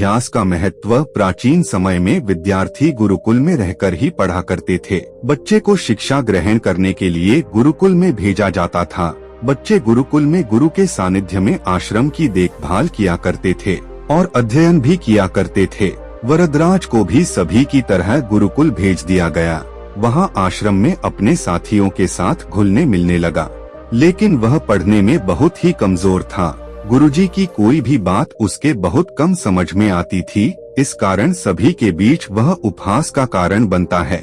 अभ्यास का महत्व प्राचीन समय में विद्यार्थी गुरुकुल में रहकर ही पढ़ा करते थे। बच्चे को शिक्षा ग्रहण करने के लिए गुरुकुल में भेजा जाता था। बच्चे गुरुकुल में गुरु के सानिध्य में आश्रम की देखभाल किया करते थे और अध्ययन भी किया करते थे। वरदराज को भी सभी की तरह गुरुकुल भेज दिया गया। वहाँ आश्रम में अपने साथियों के साथ घुलने मिलने लगा, लेकिन वह पढ़ने में बहुत ही कमजोर था। गुरुजी की कोई भी बात उसके बहुत कम समझ में आती थी। इस कारण सभी के बीच वह उपहास का कारण बनता है।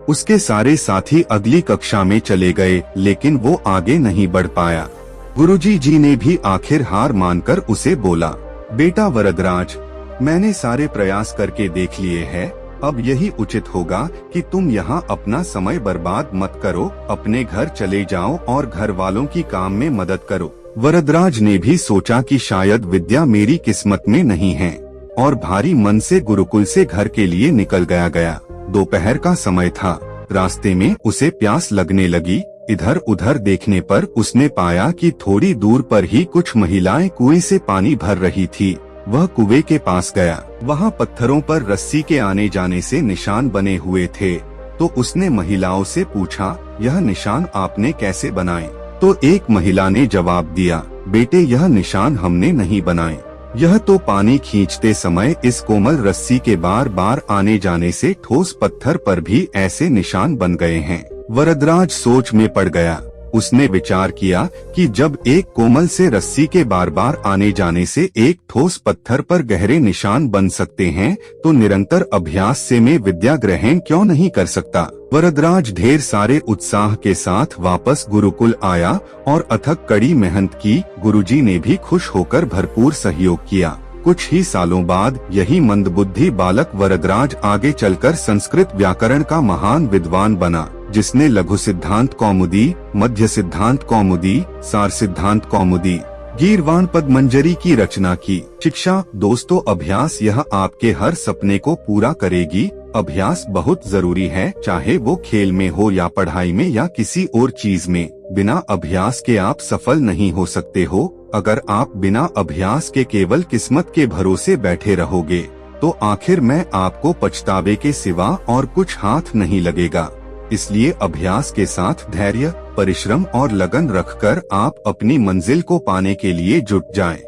उसके सारे साथी अगली कक्षा में चले गए, लेकिन वो आगे नहीं बढ़ पाया। गुरुजी जी ने भी आखिर हार मानकर उसे बोला, बेटा वरदराज, मैंने सारे प्रयास करके देख लिए हैं। अब यही उचित होगा कि तुम यहाँ अपना समय बर्बाद मत करो, अपने घर चले जाओ और घर वालों की काम में मदद करो। वरदराज ने भी सोचा कि शायद विद्या मेरी किस्मत में नहीं है और भारी मन से गुरुकुल से घर के लिए निकल गया। दोपहर का समय था। रास्ते में उसे प्यास लगने लगी। इधर उधर देखने पर उसने पाया कि थोड़ी दूर पर ही कुछ महिलाएं कुएं से पानी भर रही थी। वह कुएं के पास गया। वहाँ पत्थरों पर रस्सी के आने जाने से निशान बने हुए थे। तो उसने महिलाओं से पूछा, यह निशान आपने कैसे बनाए? तो एक महिला ने जवाब दिया, बेटे यह निशान हमने नहीं बनाए, यह तो पानी खींचते समय इस कोमल रस्सी के बार बार आने जाने से ठोस पत्थर पर भी ऐसे निशान बन गए हैं। वरदराज सोच में पड़ गया। उसने विचार किया कि जब एक कोमल से रस्सी के बार बार आने जाने से एक ठोस पत्थर पर गहरे निशान बन सकते हैं, तो निरंतर अभ्यास से मैं विद्या ग्रहण क्यों नहीं कर सकता। वरदराज ढेर सारे उत्साह के साथ वापस गुरुकुल आया और अथक कड़ी मेहनत की। गुरुजी ने भी खुश होकर भरपूर सहयोग किया। कुछ ही सालों बाद यही मंदबुद्धि बालक वरदराज आगे चलकर संस्कृत व्याकरण का महान विद्वान बना, जिसने लघु सिद्धांत कौमुदी, मध्य सिद्धांत कौमुदी, सार सिद्धांत कौमुदी, गीर्वाण पद मंजरी की रचना की। शिक्षा दोस्तों, अभ्यास यह आपके हर सपने को पूरा करेगी। अभ्यास बहुत जरूरी है, चाहे वो खेल में हो या पढ़ाई में या किसी और चीज में। बिना अभ्यास के आप सफल नहीं हो सकते हो। अगर आप बिना अभ्यास के केवल किस्मत के भरोसे बैठे रहोगे, तो आखिर में आपको पछतावे के सिवा और कुछ हाथ नहीं लगेगा। इसलिए अभ्यास के साथ धैर्य, परिश्रम और लगन रखकर आप अपनी मंजिल को पाने के लिए जुट जाएं।